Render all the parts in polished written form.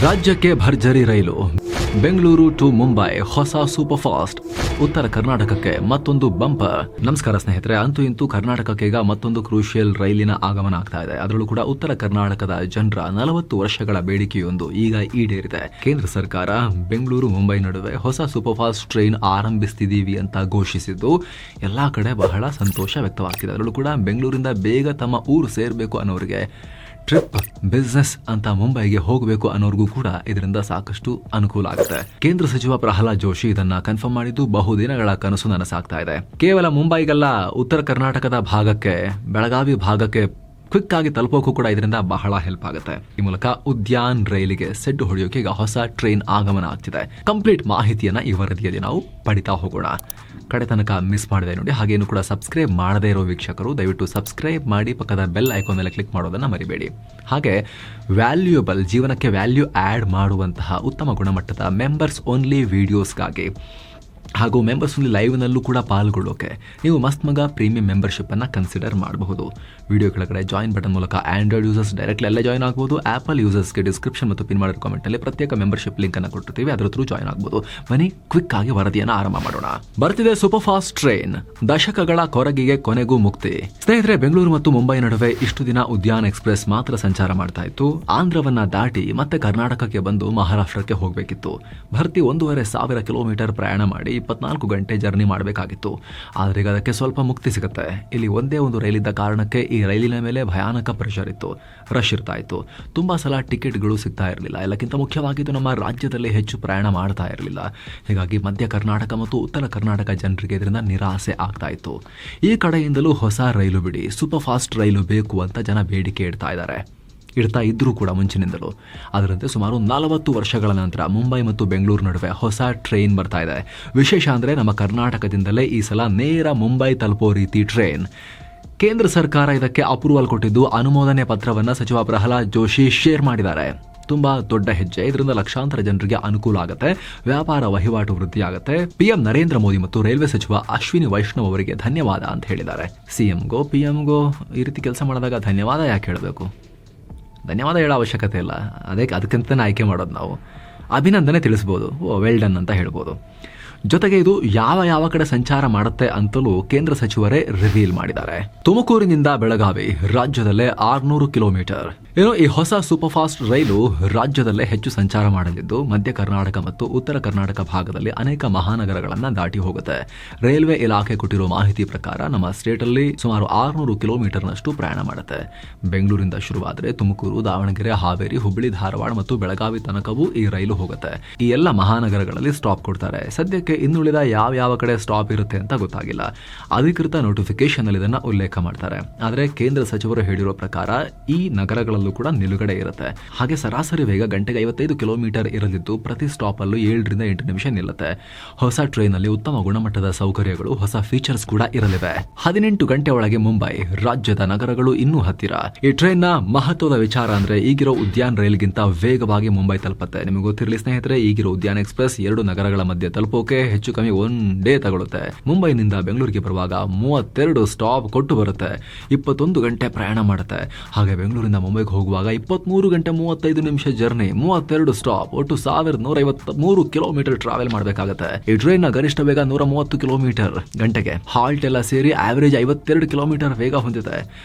ರಾಜ್ಯಕ್ಕೆ ಭರ್ಜರಿ ರೈಲು. ಬೆಂಗಳೂರು ಟು ಮುಂಬೈ ಹೊಸ ಸೂಪರ್ ಫಾಸ್ಟ್. ಉತ್ತರ ಕರ್ನಾಟಕಕ್ಕೆ ಮತ್ತೊಂದು ಬಂಪರ್. ನಮಸ್ಕಾರ ಸ್ನೇಹಿತರೆ, ಅಂತೂ ಇಂತೂ ಕರ್ನಾಟಕಕ್ಕೆ ಈಗ ಮತ್ತೊಂದು ಕ್ರೂಷಿಯಲ್ ರೈಲಿನ ಆಗಮನ ಆಗ್ತಾ ಇದೆ. ಅದರಲ್ಲೂ ಕೂಡ ಉತ್ತರ ಕರ್ನಾಟಕದ ಜನರ 40 ವರ್ಷಗಳ ಬೇಡಿಕೆಯೊಂದು ಈಗ ಈಡೇರಿದೆ. ಕೇಂದ್ರ ಸರ್ಕಾರ ಬೆಂಗಳೂರು ಮುಂಬೈ ನಡುವೆ ಹೊಸ ಸೂಪರ್ ಫಾಸ್ಟ್ ಟ್ರೈನ್ ಆರಂಭಿಸ್ತಿದೀವಿ ಅಂತ ಘೋಷಿಸಿದ್ದು ಎಲ್ಲಾ ಕಡೆ ಬಹಳ ಸಂತೋಷ ವ್ಯಕ್ತವಾಗ್ತಿದೆ. ಅದರಲ್ಲೂ ಕೂಡ ಬೆಂಗಳೂರಿಂದ ಬೇಗ ತಮ್ಮ ಊರು ಸೇರಬೇಕು ಅನ್ನೋರಿಗೆ, ಟ್ರಿಪ್ ಬಿಸ್ನೆಸ್ ಅಂತ ಮುಂಬೈಗೆ ಹೋಗಬೇಕು ಅನ್ನೋರ್ಗೂ ಕೂಡ ಇದರಿಂದ ಸಾಕಷ್ಟು ಅನುಕೂಲ ಆಗುತ್ತೆ. ಕೇಂದ್ರ ಸಚಿವ ಪ್ರಹ್ಲಾದ್ ಜೋಶಿ ಇದನ್ನ ಕನ್ಫರ್ಮ್ ಮಾಡಿದ್ದು ಬಹುದಿನಗಳ ಕನಸು ನನಸಾಗ್ತಾ ಇದೆ. ಕೇವಲ ಮುಂಬೈಗಲ್ಲ, ಉತ್ತರ ಕರ್ನಾಟಕದ ಭಾಗಕ್ಕೆ, ಬೆಳಗಾವಿ ಭಾಗಕ್ಕೆ ಕ್ವಿಕ್ ಆಗಿ ತಲುಪೋಕ್ಕೂ ಕೂಡ ಇದರಿಂದ ಬಹಳ ಹೆಲ್ಪ್ ಆಗುತ್ತೆ. ಈ ಮೂಲಕ ಉದ್ಯಾನ್ ರೈಲಿಗೆ ಸೆಡ್ಡು ಹೊಡೆಯೋಕೆ ಈಗ ಹೊಸ ಟ್ರೈನ್ ಆಗಮನ ಆಗ್ತಿದೆ. ಕಂಪ್ಲೀಟ್ ಮಾಹಿತಿಯನ್ನ ಈ ವರದಿಯಲ್ಲಿ ನಾವು ಪಡಿತಾ ಹೋಗೋಣ. ಕಡೆ ತನಕ ಮಿಸ್ ಮಾಡದೆ ನೋಡಿ. ಹಾಗೇನು ಕೂಡ ಸಬ್ಸ್ಕ್ರೈಬ್ ಮಾಡದೇ ಇರೋ ವೀಕ್ಷಕರು ದಯವಿಟ್ಟು ಸಬ್ಸ್ಕ್ರೈಬ್ ಮಾಡಿ, ಪಕ್ಕದ ಬೆಲ್ ಐಕಾನ್ ಮೇಲೆ ಕ್ಲಿಕ್ ಮಾಡೋದನ್ನ ಮರಿಬೇಡಿ. ಹಾಗೆ ವ್ಯಾಲ್ಯೂಯಬಲ್, ಜೀವನಕ್ಕೆ ವ್ಯಾಲ್ಯೂ ಆಡ್ ಮಾಡುವಂತಹ ಉತ್ತಮ ಗುಣಮಟ್ಟದ ಮೆಂಬರ್ಸ್ ಓನ್ಲಿ ವಿಡಿಯೋಸ್ಗಾಗಿ ಹಾಗೂ ಮೆಂಬರ್ಸ್ ಓನ್ಲಿ ಲೈವ್ನಲ್ಲೂ ಕೂಡ ಪಾಲ್ಗೊಳ್ಳೋಕೆ ನೀವು ಮಸ್ತ್ ಮಗ ಪ್ರೀಮಿಯಂ ಮೆಂಬರ್ಶಿಪ್ ಅನ್ನ ಕನ್ಸಿಡರ್ ಮಾಡಬಹುದು. ವಿಡಿಯೋ ಕೆಳಗಡೆ ಜಾಯಿನ್ ಬಟನ್ ಮೂಲಕ ಆಂಡ್ರಾಯ್ಡ್ ಯೂಸರ್ಸ್ ಡೈರೆಕ್ಟ್ಲಿ ಅಲ್ಲೇ ಜಾಯಿನ್ ಆಗಬಹುದು. ಆಪಲ್ ಯೂಸರ್ಸ್ಗೆ ಡಿಸ್ಕ್ರಿಪ್ಷನ್ ಮತ್ತು ಪಿನ್ ಮಾಡಿರೋ ಕಾಮೆಂಟ್ನಲ್ಲಿ ಪ್ರತ್ಯೇಕ ಮೆಂಬರ್ಶಿಪ್ ಲಿಂಕ್ ಅನ್ನು ಕೊಟ್ಟಿರ್ತೀವಿ, ಅದರ ಥ್ರೂ ಜಾಯಿನ್ ಆಗಬಹುದು. ಬನ್ನಿ ಕ್ವಿಕ್ ಆಗಿ ವರದಿಯನ್ನು ಆರಂಭ ಮಾಡೋಣ. ಬರ್ತಿದೆ ಸೂಪರ್ ಫಾಸ್ಟ್ ಟ್ರೈನ್, ದಶಕಗಳ ಕೊರಗಿಗೆ ಕೊನೆಗೂ ಮುಕ್ತಿ. ಸ್ನೇಹಿತರೆ, ಬೆಂಗಳೂರು ಮತ್ತು ಮುಂಬೈ ನಡುವೆ ಇಷ್ಟು ದಿನ ಉದ್ಯಾನ್ ಎಕ್ಸ್ಪ್ರೆಸ್ ಮಾತ್ರ ಸಂಚಾರ ಮಾಡ್ತಾ ಇತ್ತು. ಆಂಧ್ರವನ್ನ ದಾಟಿ ಮತ್ತೆ ಕರ್ನಾಟಕಕ್ಕೆ ಬಂದು ಮಹಾರಾಷ್ಟ್ರಕ್ಕೆ ಹೋಗಬೇಕಿತ್ತು. ಭರ್ತಿ 1,500 ಕಿಲೋಮೀಟರ್ ಪ್ರಯಾಣ ಮಾಡಿ 24 ಗಂಟೆ ಜರ್ನಿ ಮಾಡಬೇಕಾಗಿತ್ತು. ಆದರೆ ಈಗ ಅದಕ್ಕೆ ಸ್ವಲ್ಪ ಮುಕ್ತಿ ಸಿಗುತ್ತೆ. ಇಲ್ಲಿ ಒಂದೇ ಒಂದು ರೈಲಿದ್ದ ಕಾರಣಕ್ಕೆ ಈ ರೈಲಿನ ಮೇಲೆ ಭಯಾನಕ ಪ್ರೆಷರ್ ಇತ್ತು, ರಶ್ ಇರ್ತಾ ಇತ್ತು. ತುಂಬಾ ಸಲ ಟಿಕೆಟ್ಗಳು ಸಿಗ್ತಾ ಇರಲಿಲ್ಲ. ಎಲ್ಲಕ್ಕಿಂತ ಮುಖ್ಯವಾಗಿದ್ದು ನಮ್ಮ ರಾಜ್ಯದಲ್ಲಿ ಹೆಚ್ಚು ಪ್ರಯಾಣ ಮಾಡ್ತಾ ಇರಲಿಲ್ಲ. ಹೀಗಾಗಿ ಮಧ್ಯ ಕರ್ನಾಟಕ ಮತ್ತು ಉತ್ತರ ಕರ್ನಾಟಕ ಜನರಿಗೆ ಇದರಿಂದ ನಿರಾಸೆ ಆಗ್ತಾ ಇತ್ತು. ಈ ಕಡೆಯಿಂದಲೂ ಹೊಸ ರೈಲು ಬಿಡಿ, ಸೂಪರ್ ಫಾಸ್ಟ್ ರೈಲು ಬೇಕು ಅಂತ ಜನ ಬೇಡಿಕೆ ಇಡ್ತಾ ಇದ್ರೂ ಕೂಡ ಮುಂಚಿನಿಂದಲೂ. ಅದರಂತೆ ಸುಮಾರು 40 ವರ್ಷಗಳ ನಂತರ ಮುಂಬೈ ಮತ್ತು ಬೆಂಗಳೂರು ನಡುವೆ ಹೊಸ ಟ್ರೈನ್ ಬರ್ತಾ ಇದೆ. ವಿಶೇಷ ಅಂದರೆ ನಮ್ಮ ಕರ್ನಾಟಕದಿಂದಲೇ ಈ ಸಲ ನೇರ ಮುಂಬೈ ತಲುಪೋ ರೀತಿ ಟ್ರೈನ್. ಕೇಂದ್ರ ಸರ್ಕಾರ ಇದಕ್ಕೆ ಅಪ್ರೂವಲ್ ಕೊಟ್ಟಿದ್ದು, ಅನುಮೋದನೆ ಪತ್ರವನ್ನು ಸಚಿವ ಪ್ರಹ್ಲಾದ್ ಜೋಶಿ ಶೇರ್ ಮಾಡಿದ್ದಾರೆ. ತುಂಬಾ ದೊಡ್ಡ ಹೆಜ್ಜೆ. ಇದರಿಂದ ಲಕ್ಷಾಂತರ ಜನರಿಗೆ ಅನುಕೂಲ ಆಗುತ್ತೆ, ವ್ಯಾಪಾರ ವಹಿವಾಟು ವೃದ್ಧಿ ಆಗುತ್ತೆ. ಪಿಎಂ ನರೇಂದ್ರ ಮೋದಿ ಮತ್ತು ರೈಲ್ವೆ ಸಚಿವ ಅಶ್ವಿನಿ ವೈಷ್ಣವ್ ಅವರಿಗೆ ಧನ್ಯವಾದ ಅಂತ ಹೇಳಿದ್ದಾರೆ. ಸಿಎಂಗೋ ಪಿಎಂಗೋ ಈ ರೀತಿ ಕೆಲಸ ಮಾಡಿದಾಗ ಧನ್ಯವಾದ ಯಾಕೆ ಹೇಳಬೇಕು? ಧನ್ಯವಾದ ಹೇಳೋ ಅವಶ್ಯಕತೆ ಇಲ್ಲ. ಅದಕ್ಕಂತಲೇ ಆಯ್ಕೆ ಮಾಡೋದು ನಾವು. ಅಭಿನಂದನೆ ತಿಳಿಸ್ಬೋದು, ವೆಲ್ ಡನ್ ಅಂತ ಹೇಳ್ಬೋದು. ಜೊತೆಗೆ ಇದು ಯಾವ ಕಡೆ ಸಂಚಾರ ಮಾಡುತ್ತೆ ಅಂತಲೂ ಕೇಂದ್ರ ಸಚಿವರೇ ರಿವೀಲ್ ಮಾಡಿದ್ದಾರೆ. ತುಮಕೂರಿನಿಂದ ಬೆಳಗಾವಿ ರಾಜ್ಯದಲ್ಲೇ 600 ಕಿಲೋಮೀಟರ್. ಈ ಹೊಸ ಸೂಪರ್ ಫಾಸ್ಟ್ ರೈಲು ರಾಜ್ಯದಲ್ಲೇ ಹೆಚ್ಚು ಸಂಚಾರ ಮಾಡಲಿದ್ದು, ಮಧ್ಯ ಕರ್ನಾಟಕ ಮತ್ತು ಉತ್ತರ ಕರ್ನಾಟಕ ಭಾಗದಲ್ಲಿ ಅನೇಕ ಮಹಾನಗರಗಳನ್ನ ದಾಟಿ ಹೋಗುತ್ತೆ. ರೈಲ್ವೆ ಇಲಾಖೆ ಕೊಟ್ಟಿರೋ ಮಾಹಿತಿ ಪ್ರಕಾರ ನಮ್ಮ ಸ್ಟೇಟ್ ಅಲ್ಲಿ ಸುಮಾರು 600 ಕಿಲೋಮೀಟರ್ನಷ್ಟು ಪ್ರಯಾಣ ಮಾಡುತ್ತೆ. ಬೆಂಗಳೂರಿಂದ ಶುರುವಾದರೆ ತುಮಕೂರು, ದಾವಣಗೆರೆ, ಹಾವೇರಿ, ಹುಬ್ಬಳ್ಳಿ, ಧಾರವಾಡ ಮತ್ತು ಬೆಳಗಾವಿ ತನಕವೂ ಈ ರೈಲು ಹೋಗುತ್ತೆ. ಈ ಎಲ್ಲ ಮಹಾನಗರಗಳಲ್ಲಿ ಸ್ಟಾಪ್ ಕೊಡ್ತಾರೆ. ಸದ್ಯಕ್ಕೆ ಇನ್ನುಳಿದ ಯಾವ ಕಡೆ ಸ್ಟಾಪ್ ಇರುತ್ತೆ ಅಂತ ಗೊತ್ತಾಗಿಲ್ಲ. ಅಧಿಕೃತ ನೋಟಿಫಿಕೇಶನ್ ಅಲ್ಲಿ ಇದನ್ನ ಉಲ್ಲೇಖ ಮಾಡ್ತಾರೆ. ಆದರೆ ಕೇಂದ್ರ ಸಚಿವರು ಹೇಳಿರೋ ಪ್ರಕಾರ ಈ ನಗರಗಳಲ್ಲೂ ಕೂಡ ನಿಲುಗಡೆ ಇರುತ್ತೆ. ಹಾಗೆ ಸರಾಸರಿ ವೇಗ ಗಂಟೆಗೆ 55 ಕಿಲೋಮೀಟರ್ ಇರಲಿದ್ದು, ಪ್ರತಿ ಸ್ಟಾಪ್ ಅಲ್ಲೂ 7 ರಿಂದ 8 ನಿಮಿಷ ನಿಲ್ಲುತ್ತೆ. ಹೊಸ ಟ್ರೈನ್ ಅಲ್ಲಿ ಉತ್ತಮ ಗುಣಮಟ್ಟದ ಸೌಕರ್ಯಗಳು, ಹೊಸ ಫೀಚರ್ಸ್ ಕೂಡ ಇರಲಿವೆ. 18 ಗಂಟೆ ಒಳಗೆ ಮುಂಬೈ, ರಾಜ್ಯದ ನಗರಗಳು ಇನ್ನೂ ಹತ್ತಿರ. ಈ ಟ್ರೈನ್ ನ ಮಹತ್ವದ ವಿಚಾರ ಅಂದ್ರೆ ಈಗಿರೋ ಉದ್ಯಾನ್ ರೈಲ್ಗಿಂತ ವೇಗವಾಗಿ ಮುಂಬೈ ತಲುಪುತ್ತೆ. ನಿಮಗೆ ಗೊತ್ತಿರಲಿ ಸ್ನೇಹಿತರೆ, ಈಗಿರೋ ಉದ್ಯಾನ್ ಎಕ್ಸ್ಪ್ರೆಸ್ 2 ನಗರಗಳ ಮಧ್ಯೆ ತಲುಪೋಕೆ ಹೆಚ್ಚು ಕಮ್ಮಿ 1 ಡೇ ತಗೊಳುತ್ತೆ. ಮುಂಬೈನಿಂದ ಬೆಂಗಳೂರಿಗೆ ಬರುವಾಗ 32 ಸ್ಟಾಪ್ ಕೊಟ್ಟು ಬರುತ್ತೆ, 21 ಗಂಟೆ ಪ್ರಯಾಣ ಮಾಡುತ್ತೆ. ಹಾಗೆ ಬೆಂಗಳೂರಿಂದ ಮುಂಬೈಗೆ ಹೋಗುವಾಗ 23 ಗಂಟೆ 35 ನಿಮಿಷ ಜರ್ನಿ, 32 ಸ್ಟಾಪ್, ಒಟ್ಟು 1153 ಕಿಲೋಮೀಟರ್ ಟ್ರಾವೆಲ್ ಮಾಡಬೇಕಾಗುತ್ತೆ. ಈ ಟ್ರೈನ್ ನ ಗರಿಷ್ಠ ವೇಗ 130 ಕಿಲೋಮೀಟರ್ ಗಂಟೆಗೆ. ಹಾಲ್ಟ್ ಎಲ್ಲ ಸೇರಿ ಆವರೇಜ್ 52 ಕಿಲೋಮೀಟರ್ ವೇಗ ಹೊಂದಿದೆ.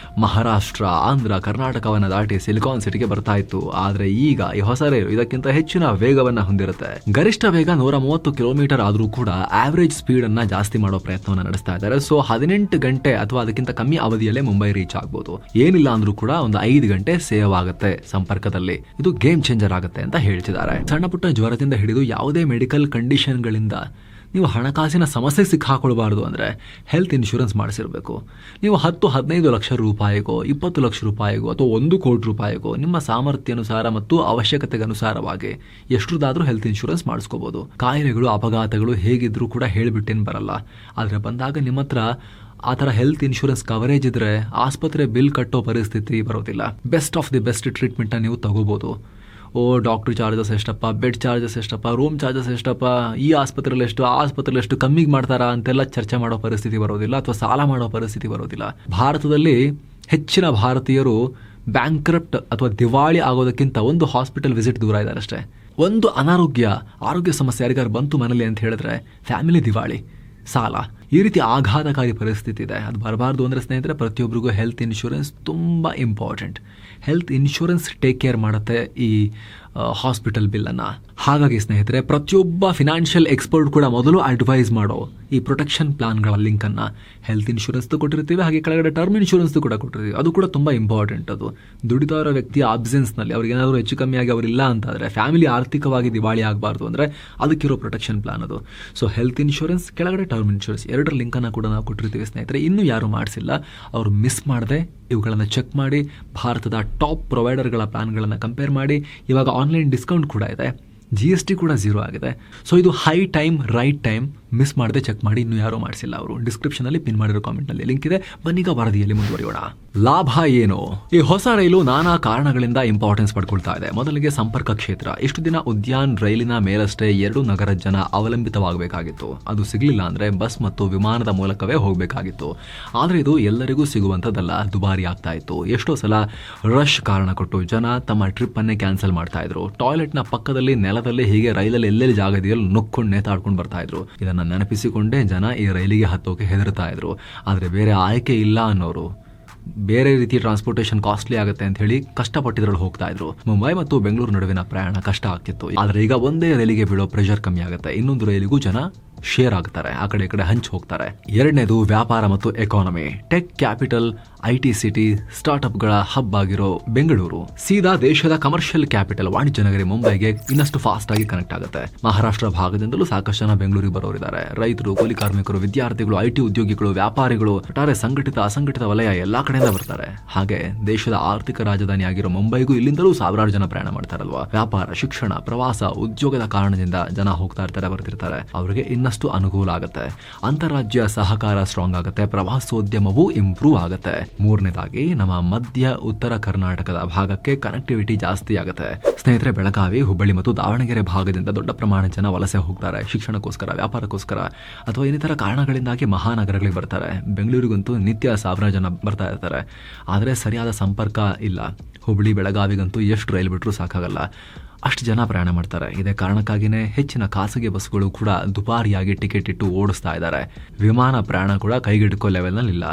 ಮಹಾರಾಷ್ಟ್ರ, ಆಂಧ್ರ, ಕರ್ನಾಟಕವನ್ನ ದಾಟಿ ಸಿಲಿಕಾನ್ ಸಿಟಿಗೆ ಬರ್ತಾ ಇತ್ತು. ಆದ್ರೆ ಈಗ ಈ ಹೊಸ ರೈಲು ಇದಕ್ಕಿಂತ ಹೆಚ್ಚಿನ ವೇಗವನ್ನ ಹೊಂದಿರುತ್ತೆ. ಗರಿಷ್ಠ ವೇಗ 130 ಕಿಲೋಮೀಟರ್ ಆದ್ರೂ ಕೂಡ ಆವರೇಜ್ ಸ್ಪೀಡ್ ಅನ್ನ ಜಾಸ್ತಿ ಮಾಡೋ ಪ್ರಯತ್ನವನ್ನ ನಡೆಸ್ತಾ ಇದ್ದಾರೆ. ಸೊ 18 ಗಂಟೆ ಅಥವಾ ಅದಕ್ಕಿಂತ ಕಮ್ಮಿ ಅವಧಿಯಲ್ಲೇ ಮುಂಬೈ ರೀಚ್ ಆಗ್ಬೋದು. ಏನಿಲ್ಲ ಅಂದ್ರೂ ಕೂಡ ಒಂದು 5 ಗಂಟೆ ಸೇವ್ ಆಗುತ್ತೆ ಸಂಪರ್ಕದಲ್ಲಿ. ಇದು ಗೇಮ್ ಚೇಂಜರ್ ಆಗುತ್ತೆ ಅಂತ ಹೇಳ್ತಿದ್ದಾರೆ. ಸಣ್ಣ ಪುಟ್ಟ ಜ್ವರದಿಂದ ಹಿಡಿದು ಯಾವುದೇ ಮೆಡಿಕಲ್ ಕಂಡೀಷನ್ಗಳಿಂದ ನೀವು ಹಣಕಾಸಿನ ಸಮಸ್ಯೆ ಸಿಕ್ಕಾಕೊಳ್ಬಾರ್ದು ಅಂದರೆ ಹೆಲ್ತ್ ಇನ್ಶೂರೆನ್ಸ್ ಮಾಡಿಸಿರಬೇಕು. ನೀವು 10-15 ಲಕ್ಷ ರೂಪಾಯಿಗೋ, 20 ಲಕ್ಷ ರೂಪಾಯಿಗೋ ಅಥವಾ 1 ಕೋಟಿ ರೂಪಾಯಿಗೋ ನಿಮ್ಮ ಸಾಮರ್ಥ್ಯಾನುಸಾರ ಮತ್ತು ಅವಶ್ಯಕತೆಗೆ ಅನುಸಾರವಾಗಿ ಎಷ್ಟರದಾದ್ರೂ ಹೆಲ್ತ್ ಇನ್ಶೂರೆನ್ಸ್ ಮಾಡಿಸ್ಕೋಬಹುದು. ಕಾಯಿಲೆಗಳು, ಅಪಘಾತಗಳು ಹೇಗಿದ್ರೂ ಕೂಡ ಹೇಳಿಬಿಟ್ಟೇನು ಬರಲ್ಲ. ಆದರೆ ಬಂದಾಗ ನಿಮ್ಮ ಹತ್ರ ಆ ಥರ ಹೆಲ್ತ್ ಇನ್ಶೂರೆನ್ಸ್ ಕವರೇಜ್ ಇದ್ರೆ ಆಸ್ಪತ್ರೆ ಬಿಲ್ ಕಟ್ಟೋ ಪರಿಸ್ಥಿತಿ ಬರೋದಿಲ್ಲ. ಬೆಸ್ಟ್ ಆಫ್ ದಿ ಬೆಸ್ಟ್ ಟ್ರೀಟ್ಮೆಂಟನ್ನು ನೀವು ತಗೋಬಹುದು. ಡಾಕ್ಟರ್ ಚಾರ್ಜಸ್ ಎಷ್ಟಪ್ಪ, ಬೆಡ್ ಚಾರ್ಜಸ್ ಎಷ್ಟಪ್ಪ, ರೂಮ್ ಚಾರ್ಜಸ್ ಎಷ್ಟಪ್ಪ, ಈ ಆಸ್ಪತ್ರೆಯಲ್ಲಿ ಎಷ್ಟು, ಆ ಆಸ್ಪತ್ರೆಯಲ್ಲಿ ಎಷ್ಟು ಕಮ್ಮಿಗೆ ಮಾಡ್ತಾರಾ ಅಂತೆಲ್ಲ ಚರ್ಚೆ ಮಾಡೋ ಪರಿಸ್ಥಿತಿ ಬರೋದಿಲ್ಲ, ಅಥವಾ ಸಾಲ ಮಾಡೋ ಪರಿಸ್ಥಿತಿ ಬರೋದಿಲ್ಲ. ಭಾರತದಲ್ಲಿ ಹೆಚ್ಚಿನ ಭಾರತೀಯರು ಬ್ಯಾಂಕ್ರಪ್ಟ್ ಅಥವಾ ದಿವಾಳಿ ಆಗೋದಕ್ಕಿಂತ ಒಂದು ಹಾಸ್ಪಿಟಲ್ ವಿಸಿಟ್ ದೂರ ಇದ್ದಾರೆ ಅಷ್ಟೇ. ಒಂದು ಆರೋಗ್ಯ ಸಮಸ್ಯೆ ಯಾರಿಗಾರು ಬಂತು ಮನೇಲಿ ಅಂತ ಹೇಳಿದ್ರೆ ಫ್ಯಾಮಿಲಿ ದಿವಾಳಿ, ಸಾಲ, ಈ ರೀತಿ ಆಘಾತಕಾರಿ ಪರಿಸ್ಥಿತಿ ಇದೆ. ಅದು ಬರಬಾರ್ದು ಅಂದರೆ ಸ್ನೇಹಿತರೆ ಪ್ರತಿಯೊಬ್ಬರಿಗೂ ಹೆಲ್ತ್ ಇನ್ಶೂರೆನ್ಸ್ ತುಂಬ important. Health insurance take care ಮಾಡುತ್ತೆ ಈ ಹಾಸ್ಪಿಟಲ್ ಬಿಲ್ಲನ್ನು. ಹಾಗಾಗಿ ಸ್ನೇಹಿತರೆ ಪ್ರತಿಯೊಬ್ಬ ಫಿನಾನ್ಷಿಯಲ್ ಎಕ್ಸ್ಪರ್ಟ್ ಕೂಡ ಮೊದಲು ಅಡ್ವೈಸ್ ಮಾಡೋ ಈ ಪ್ರೊಟೆಕ್ಷನ್ ಪ್ಲಾನ್ಗಳ ಲಿಂಕನ್ನು ಹೆಲ್ತ್ ಇನ್ಶೂರೆನ್ಸ್ದು ಕೊಟ್ಟಿರ್ತೀವಿ, ಹಾಗೆ ಕೆಳಗಡೆ ಟರ್ಮ್ ಇನ್ಶೂರೆನ್ಸ್ದು ಕೂಡ ಕೊಟ್ಟಿರ್ತೀವಿ. ಅದು ಕೂಡ ತುಂಬ ಇಂಪಾರ್ಟೆಂಟ್. ಅದು ದುಡಿತಾ ಇರೋ ವ್ಯಕ್ತಿಯ ಆಬ್ಸೆನ್ಸ್ನಲ್ಲಿ ಅವ್ರಿಗೇನಾದರೂ ಹೆಚ್ಚು ಕಮ್ಮಿಯಾಗಿ ಅವರಿಲ್ಲ ಅಂತಂದರೆ, ಫ್ಯಾಮಿಲಿ ಆರ್ಥಿಕವಾಗಿ ದಿವಾಳಿ ಆಗಬಾರ್ದು ಅಂದರೆ ಅದಕ್ಕಿರೋ ಪ್ರೊಟೆಕ್ಷನ್ ಪ್ಲಾನ್ ಅದು. ಸೊ ಹೆಲ್ತ್ ಇನ್ಶೂರೆನ್ಸ್ ಕೆಳಗಡೆ ಟರ್ಮ್ ಇನ್ಶೂರೆನ್ಸ್ ಎರಡರ ಲಿಂಕನ್ನು ಕೂಡ ನಾವು ಕೊಟ್ಟಿರ್ತೀವಿ ಸ್ನೇಹಿತರೆ. ಇನ್ನೂ ಯಾರು ಮಾಡಿಸಿಲ್ಲ ಅವರು ಮಿಸ್ ಮಾಡದೆ ಇವುಗಳನ್ನು ಚೆಕ್ ಮಾಡಿ ಭಾರತದ ಟಾಪ್ ಪ್ರೊವೈಡರ್ಗಳ ಪ್ಲಾನ್ಗಳನ್ನು ಕಂಪೇರ್ ಮಾಡಿ. ಇವಾಗ ಆನ್ಲೈನ್ ಡಿಸ್ಕೌಂಟ್ ಕೂಡ ಇದೆ, GST ಕೂಡ 0 ಆಗಿದೆ. ಸೊ ಇದು high time right time, miss ಮಾಡದೆ ಚೆಕ್ ಮಾಡಿ. ಇನ್ನೂ ಯಾರೂ ಮಾಡಿಸಿಲ್ಲ ಅವರು. ಡಿಸ್ಕ್ರಿಪ್ಷನಲ್ಲಿ ಪಿನ್ ಮಾಡಿರೋ ಕಾಮೆಂಟ್ನಲ್ಲಿ ಲಿಂಕ್ ಇದೆ. ಬನ್ನೀಗ ವರದಿಯಲ್ಲಿ ಮುಂದುವರಿಯೋಣ. ಲಾಭ ಏನು? ಈ ಹೊಸ ರೈಲು ನಾನಾ ಕಾರಣಗಳಿಂದ ಇಂಪಾರ್ಟೆನ್ಸ್ ಪಡ್ಕೊಳ್ತಾ ಇದೆ. ಮೊದಲಿಗೆ ಸಂಪರ್ಕ ಕ್ಷೇತ್ರ. ಇಷ್ಟು ದಿನ ಉದ್ಯಾನ್ ರೈಲಿನ ಮೇಲಷ್ಟೇ 2 ನಗರ ಜನ ಅವಲಂಬಿತವಾಗಬೇಕಾಗಿತ್ತು. ಅದು ಸಿಗಲಿಲ್ಲ ಅಂದರೆ ಬಸ್ ಮತ್ತು ವಿಮಾನದ ಮೂಲಕವೇ ಹೋಗಬೇಕಾಗಿತ್ತು. ಆದರೆ ಇದು ಎಲ್ಲರಿಗೂ ಸಿಗುವಂಥದ್ದಲ್ಲ, ದುಬಾರಿ ಆಗ್ತಾ ಇತ್ತು. ಎಷ್ಟೋ ಸಲ ರಶ್ ಕಾರಣ ಕೊಟ್ಟು ಜನ ತಮ್ಮ ಟ್ರಿಪ್ಪನ್ನೇ ಕ್ಯಾನ್ಸಲ್ ಮಾಡ್ತಾ ಇದ್ರು. ಟಾಯ್ಲೆಟ್ನ ಪಕ್ಕದಲ್ಲಿ ನೆಲದಲ್ಲಿ ಹೀಗೆ ರೈಲಲ್ಲಿ ಎಲ್ಲೆಲ್ಲಿ ಜಾಗ ಇದೆಯಲ್ಲ ನುಕ್ಕೊಂಡು ನೇತಾಡ್ಕೊಂಡು ಬರ್ತಾ ಇದ್ರು. ಇದನ್ನು ನೆನಪಿಸಿಕೊಂಡೇ ಜನ ಈ ರೈಲಿಗೆ ಹತ್ತೋಕೆ ಹೆದರ್ತಾ ಇದ್ರು. ಆದರೆ ಬೇರೆ ಆಯ್ಕೆ ಇಲ್ಲ ಅನ್ನೋರು ಬೇರೆ ರೀತಿ ಟ್ರಾನ್ಸ್ಪೋರ್ಟೇಷನ್ ಕಾಸ್ಟ್ಲಿ ಆಗುತ್ತೆ ಅಂತ ಹೇಳಿ ಕಷ್ಟಪಟ್ಟಿದ್ರಲ್ಲಿ ಹೋಗ್ತಾ ಇದ್ರು. ಮುಂಬೈ ಮತ್ತು ಬೆಂಗಳೂರು ನಡುವಿನ ಪ್ರಯಾಣ ಕಷ್ಟ ಆಗ್ತಿತ್ತು. ಆದರೆ ಈಗ ಒಂದೇ ರೈಲಿಗೆ ಬೀಳೋ ಪ್ರೆಷರ್ ಕಮ್ಮಿ ಆಗುತ್ತೆ. ಇನ್ನೊಂದು ರೈಲಿಗೂ ಜನ ಶೇರ್ ಆಗ್ತಾರೆ, ಆ ಕಡೆ ಈ ಕಡೆ ಹಂಚಿ ಹೋಗ್ತಾರೆ. ಎರಡನೇದು ವ್ಯಾಪಾರ ಮತ್ತು economy. Tech capital, IT city, ಸ್ಟಾರ್ಟ್ಅಪ್ಗಳ ಹಬ್ ಆಗಿರೋ ಬೆಂಗಳೂರು ಸೀದಾ ದೇಶದ ಕಮರ್ಷಿಯಲ್ ಕ್ಯಾಪಿಟಲ್ ವಾಣಿಜ್ಯ ನಗರಿ ಮುಂಬೈಗೆ ಇನ್ನಷ್ಟು ಫಾಸ್ಟ್ ಆಗಿ ಕನೆಕ್ಟ್ ಆಗುತ್ತೆ. ಮಹಾರಾಷ್ಟ್ರ ಭಾಗದಿಂದಲೂ ಸಾಕಷ್ಟು ಜನ ಬೆಂಗಳೂರಿಗೆ ಬರೋರಿದ್ದಾರೆ. ರೈತರು, ಕೂಲಿ ಕಾರ್ಮಿಕರು, ವಿದ್ಯಾರ್ಥಿಗಳು, IT ಉದ್ಯೋಗಿಗಳು, ವ್ಯಾಪಾರಿಗಳು, ಒಟ್ಟಾರೆ ಸಂಘಟಿತ ಅಸಂಘಟಿತ ವಲಯ ಎಲ್ಲಾ ಕಡೆಯಿಂದ ಬರ್ತಾರೆ. ಹಾಗೆ ದೇಶದ ಆರ್ಥಿಕ ರಾಜಧಾನಿ ಆಗಿರೋ ಮುಂಬೈಗೂ ಇಲ್ಲಿಂದಲೂ ಸಾವಿರಾರು ಜನ ಪ್ರಯಾಣ ಮಾಡ್ತಾರಲ್ವಾ. ವ್ಯಾಪಾರ, ಶಿಕ್ಷಣ, ಪ್ರವಾಸ, ಉದ್ಯೋಗದ ಕಾರಣದಿಂದ ಜನ ಹೋಗ್ತಾ ಇರ್ತಾರೆ, ಬರ್ತಿರ್ತಾರೆ. ಅವರಿಗೆ ಇನ್ನಷ್ಟು ಅನುಕೂಲ ಆಗುತ್ತೆ. ಅಂತಾರಾಜ್ಯ ಸಹಕಾರ ಸ್ಟ್ರಾಂಗ್ ಆಗುತ್ತೆ. ಪ್ರವಾಸೋದ್ಯಮವೂ ಇಂಪ್ರೂವ್ ಆಗುತ್ತೆ. ಮೂರನೇದಾಗಿ ನಮ್ಮ ಮಧ್ಯ ಉತ್ತರ ಕರ್ನಾಟಕದ ಭಾಗಕ್ಕೆ ಕನೆಕ್ಟಿವಿಟಿ ಜಾಸ್ತಿ ಆಗುತ್ತೆ. ಸ್ನೇಹಿತರೆ ಬೆಳಗಾವಿ, ಹುಬ್ಬಳ್ಳಿ ಮತ್ತು ದಾವಣಗೆರೆ ಭಾಗದಿಂದ ದೊಡ್ಡ ಪ್ರಮಾಣದ ಜನ ವಲಸೆ ಹೋಗ್ತಾರೆ. ಶಿಕ್ಷಣಕ್ಕೋಸ್ಕರ, ವ್ಯಾಪಾರಕ್ಕೋಸ್ಕರ ಅಥವಾ ಇನ್ನಿತರ ಕಾರಣಗಳಿಂದಾಗಿ ಮಹಾನಗರಗಳಿಗೆ ಬರ್ತಾರೆ. ಬೆಂಗಳೂರಿಗಂತೂ ನಿತ್ಯ ಸಾವಿರ ಜನ ಬರ್ತಾ ಇರ್ತಾರೆ. ಆದರೆ ಸರಿಯಾದ ಸಂಪರ್ಕ ಇಲ್ಲ. ಹುಬ್ಬಳ್ಳಿ ಬೆಳಗಾವಿಗಂತೂ ಎಷ್ಟು ರೈಲು ಬಿಟ್ಟರೂ ಸಾಕಾಗಲ್ಲ, ಅಷ್ಟು ಜನ ಪ್ರಯಾಣ ಮಾಡ್ತಾರೆ. ಇದೇ ಕಾರಣಕ್ಕಾಗಿಯೇ ಹೆಚ್ಚಿನ ಖಾಸಗಿ ಬಸ್ಗಳು ಕೂಡ ದುಬಾರಿಯಾಗಿ ಟಿಕೆಟ್ ಇಟ್ಟು ಓಡಿಸ್ತಾ ಇದ್ದಾರೆ. ವಿಮಾನ ಪ್ರಯಾಣ ಕೂಡ ಕೈಗೆಟುಕೋ ಲೆವೆಲ್ನಲ್ಲಿ ಇಲ್ಲ.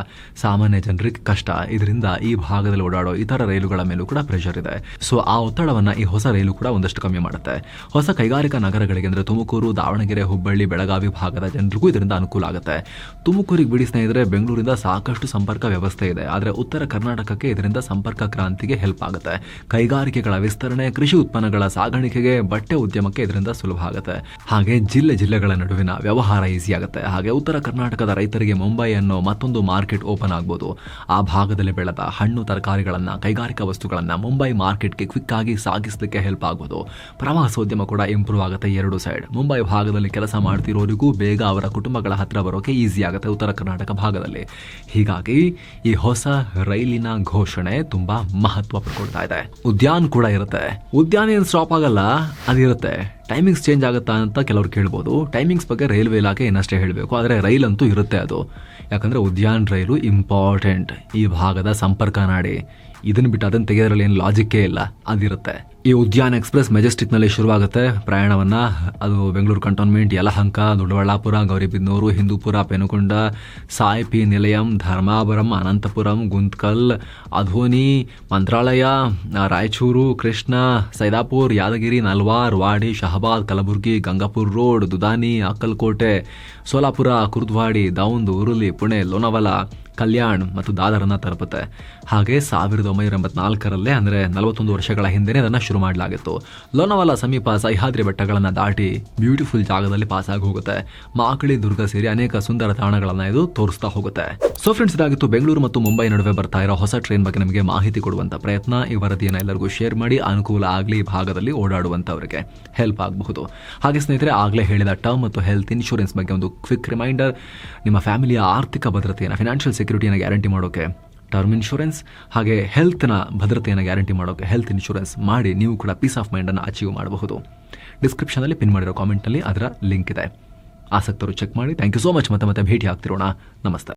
ಸಾಮಾನ್ಯ ಜನರಿಗೆ ಕಷ್ಟ. ಇದರಿಂದ ಈ ಭಾಗದಲ್ಲಿ ಓಡಾಡೋ ಇತರ ರೈಲುಗಳ ಮೇಲೂ ಕೂಡ ಪ್ರೆಷರ್ ಇದೆ. ಸೊ ಆ ಒತ್ತಡವನ್ನು ಈ ಹೊಸ ರೈಲು ಕೂಡ ಒಂದಷ್ಟು ಕಮ್ಮಿ ಮಾಡುತ್ತೆ. ಹೊಸ ಕೈಗಾರಿಕಾ ನಗರಗಳಿಗೆ ಅಂದರೆ ತುಮಕೂರು, ದಾವಣಗೆರೆ, ಹುಬ್ಬಳ್ಳಿ, ಬೆಳಗಾವಿ ಭಾಗದ ಜನರಿಗೂ ಇದರಿಂದ ಅನುಕೂಲ ಆಗುತ್ತೆ. ತುಮಕೂರಿಗೆ ಬಿಡಿ ಸ್ನೇಹಿತರೆ, ಬೆಂಗಳೂರಿಂದ ಸಾಕಷ್ಟು ಸಂಪರ್ಕ ವ್ಯವಸ್ಥೆ ಇದೆ. ಆದರೆ ಉತ್ತರ ಕರ್ನಾಟಕಕ್ಕೆ ಇದರಿಂದ ಸಂಪರ್ಕ ಕ್ರಾಂತಿಗೆ ಹೆಲ್ಪ್ ಆಗುತ್ತೆ. ಕೈಗಾರಿಕೆಗಳ ವಿಸ್ತರಣೆ, ಕೃಷಿ ಉತ್ಪನ್ನಗಳ ಸಾಗಾಣಿಕೆಗೆ, ಬಟ್ಟೆ ಉದ್ಯಮಕ್ಕೆ ಇದರಿಂದ ಸುಲಭ ಆಗುತ್ತೆ. ಹಾಗೆ ಜಿಲ್ಲೆಗಳ ನಡುವಿನ ವ್ಯವಹಾರ ಈಸಿ ಆಗುತ್ತೆ. ಹಾಗೆ ಉತ್ತರ ಕರ್ನಾಟಕದ ರೈತರಿಗೆ ಮುಂಬೈ ಅನ್ನೋ ಮತ್ತೊಂದು ಮಾರ್ಕೆಟ್ ಓಪನ್ ಆಗ್ಬೋದು. ಆ ಭಾಗದಲ್ಲಿ ಬೆಳೆದ ಹಣ್ಣು ತರಕಾರಿಗಳನ್ನ, ಕೈಗಾರಿಕಾ ವಸ್ತುಗಳನ್ನ ಮುಂಬೈ ಮಾರ್ಕೆಟ್ಗೆ ಕ್ವಿಕ್ ಆಗಿ ಸಾಗಿಸಲಿಕ್ಕೆ ಹೆಲ್ಪ್ ಆಗ್ಬೋದು. ಪ್ರವಾಸೋದ್ಯಮ ಕೂಡ ಇಂಪ್ರೂವ್ ಆಗುತ್ತೆ. ಎರಡು ಸೈಡ್ ಮುಂಬೈ ಭಾಗದಲ್ಲಿ ಕೆಲಸ ಮಾಡ್ತಿರೋರಿಗೂ ಬೇಗ ಅವರ ಕುಟುಂಬಗಳ ಹತ್ರ ಬರೋಕೆ ಈಸಿ ಆಗುತ್ತೆ ಉತ್ತರ ಕರ್ನಾಟಕ ಭಾಗದಲ್ಲಿ. ಹೀಗಾಗಿ ಈ ಹೊಸ ರೈಲಿನ ಘೋಷಣೆ ತುಂಬಾ ಮಹತ್ವ ಪಡ್ಕೊಳ್ತಾ ಇದೆ. ಉದ್ಯಾನ್ ಕೂಡ ಇರುತ್ತೆ. ಉದ್ಯಾನ ಏನು ಸ್ಟಾಪ್ ಆಗಲ್ಲ, ಅದಿರುತ್ತೆ. ಟೈಮಿಂಗ್ಸ್ ಚೇಂಜ್ ಆಗುತ್ತಾ ಅಂತ ಕೆಲವರು ಕೇಳ್ಬೋದು. ಟೈಮಿಂಗ್ಸ್ ಬಗ್ಗೆ ರೈಲ್ವೆ ಇಲಾಖೆ ಇನ್ನಷ್ಟೇ ಹೇಳಬೇಕು. ಆದರೆ ರೈಲಂತೂ ಇರುತ್ತೆ ಅದು. ಯಾಕಂದರೆ ಉದ್ಯಾನ್ ರೈಲು ಇಂಪಾರ್ಟೆಂಟ್, ಈ ಭಾಗದ ಸಂಪರ್ಕ ನಾಡಿ. ಇದನ್ನು ಬಿಟ್ಟು ಅದನ್ನು ತೆಗೆಯೋದ್ರಲ್ಲಿ ಏನು ಲಾಜಿಕ್ಕೇ ಇಲ್ಲ, ಅದಿರುತ್ತೆ. ಈ ಉದ್ಯಾನ್ ಎಕ್ಸ್ಪ್ರೆಸ್ ಮೆಜೆಸ್ಟಿಕ್ನಲ್ಲಿ ಶುರುವಾಗುತ್ತೆ ಪ್ರಯಾಣವನ್ನು. ಅದು ಬೆಂಗಳೂರು ಕಂಟೋನ್ಮೆಂಟ್, ಯಲಹಂಕ, ದೊಡ್ಡಬಳ್ಳಾಪುರ, ಗೌರಿಬಿದನೂರು, ಹಿಂದೂಪುರ, ಪೆನುಕೊಂಡ, ಸಾಯಿಪಿ ನಿಲಯಂ, ಧರ್ಮಾವರಂ, ಅನಂತಪುರಂ, ಗುಂತ್ಕಲ್, ಅಧೋನಿ, ಮಂತ್ರಾಲಯ, ರಾಯಚೂರು, ಕೃಷ್ಣ, ಸೈದಾಪುರ್, ಯಾದಗಿರಿ, ನಲ್ವಾರ್, ವಾಡಿ, ಶಹಬಾದ್, ಕಲಬುರ್ಗಿ, ಗಂಗಾಪುರ್ ರೋಡ್, ದುದಾನಿ, ಅಕ್ಕಲ್ಕೋಟೆ, ಸೋಲಾಪುರ, ಕುರ್ದ್ವಾಡಿ, ದೌಂದ್, ಉರುಳಿ, ಪುಣೆ, ಲೋನಾವಾಲ, ಕಲ್ಯಾಣ್ ಮತ್ತು ದಾದರನ್ನ ತಲುಪುತ್ತೆ. ಹಾಗೆ 1984 ಅಂದರೆ 41 ವರ್ಷಗಳ ಹಿಂದೆ ಅದನ್ನು ಶುರು ಮಾಡಲಾಗಿತ್ತು. ಲೋನಾವಾಲ ಸಮೀಪ ಸಹ್ಯಾದ್ರಿ ಬೆಟ್ಟಗಳನ್ನು ದಾಟಿ ಬ್ಯೂಟಿಫುಲ್ ಜಾಗದಲ್ಲಿ ಪಾಸ್ ಆಗಿ ಹೋಗುತ್ತೆ. ಮಾಕಳಿ, ದುರ್ಗ ಸೇರಿ ಅನೇಕ ಸುಂದರ ತಾಣಗಳನ್ನು ಇದು ತೋರಿಸ್ತಾ ಹೋಗುತ್ತೆ. ಸೊ ಫ್ರೆಂಡ್ಸ್, ಇದಾಗಿತ್ತು ಬೆಂಗಳೂರು ಮತ್ತು ಮುಂಬೈ ನಡುವೆ ಬರ್ತಾ ಇರೋ ಹೊಸ ಟ್ರೈನ್ ಬಗ್ಗೆ ನಮಗೆ ಮಾಹಿತಿ ಕೊಡುವಂತ ಪ್ರಯತ್ನ. ಈ ವರದಿಯನ್ನು ಎಲ್ಲರಿಗೂ ಶೇರ್ ಮಾಡಿ, ಅನುಕೂಲ ಆಗಲಿ, ಈ ಭಾಗದಲ್ಲಿ ಓಡಾಡುವಂತವರಿಗೆ ಹೆಲ್ಪ್ ಆಗಬಹುದು. ಹಾಗೆ ಸ್ನೇಹಿತರೆ, ಆಗಲೇ ಹೇಳಿದ ಟರ್ಮ್ ಮತ್ತು ಹೆಲ್ತ್ ಇನ್ಶೂರೆನ್ಸ್ ಬಗ್ಗೆ ಒಂದು ಕ್ವಿಕ್ ರಿಮೈಂಡರ್. ನಿಮ್ಮ ಫ್ಯಾಮಿಲಿಯ ಆರ್ಥಿಕ ಭದ್ರತೆಯನ್ನು, ಫಿನಾನ್ಷಿಯಲ್ ಸೆಕ್ಯೂರಿಟಿಯನ್ನು ಗ್ಯಾರಂಟಿ ಮಾಡೋಕೆ ಟರ್ಮ್ ಇನ್ಶೂರೆನ್ಸ್, ಹಾಗೆ ಹೆಲ್ತ್ನ ಭದ್ರತೆಯನ್ನು ಗ್ಯಾರಂಟಿ ಮಾಡೋಕೆ ಹೆಲ್ತ್ ಇನ್ಶೂರೆನ್ಸ್ ಮಾಡಿ ನೀವು ಕೂಡ ಪೀಸ್ ಆಫ್ ಮೈಂಡನ್ನು ಅಚೀವ್ ಮಾಡಬಹುದು. ಡಿಸ್ಕ್ರಿಪ್ಷನಲ್ಲಿ ಪಿನ್ ಮಾಡಿರೋ ಕಾಮೆಂಟ್ನಲ್ಲಿ ಅದರ ಲಿಂಕ್ ಇದೆ. ಆಸಕ್ತರು ಚೆಕ್ ಮಾಡಿ. Thank you so much. ಮತ್ತೆ ಭೇಟಿ ಆಗ್ತಿರೋಣ. ನಮಸ್ತೆ.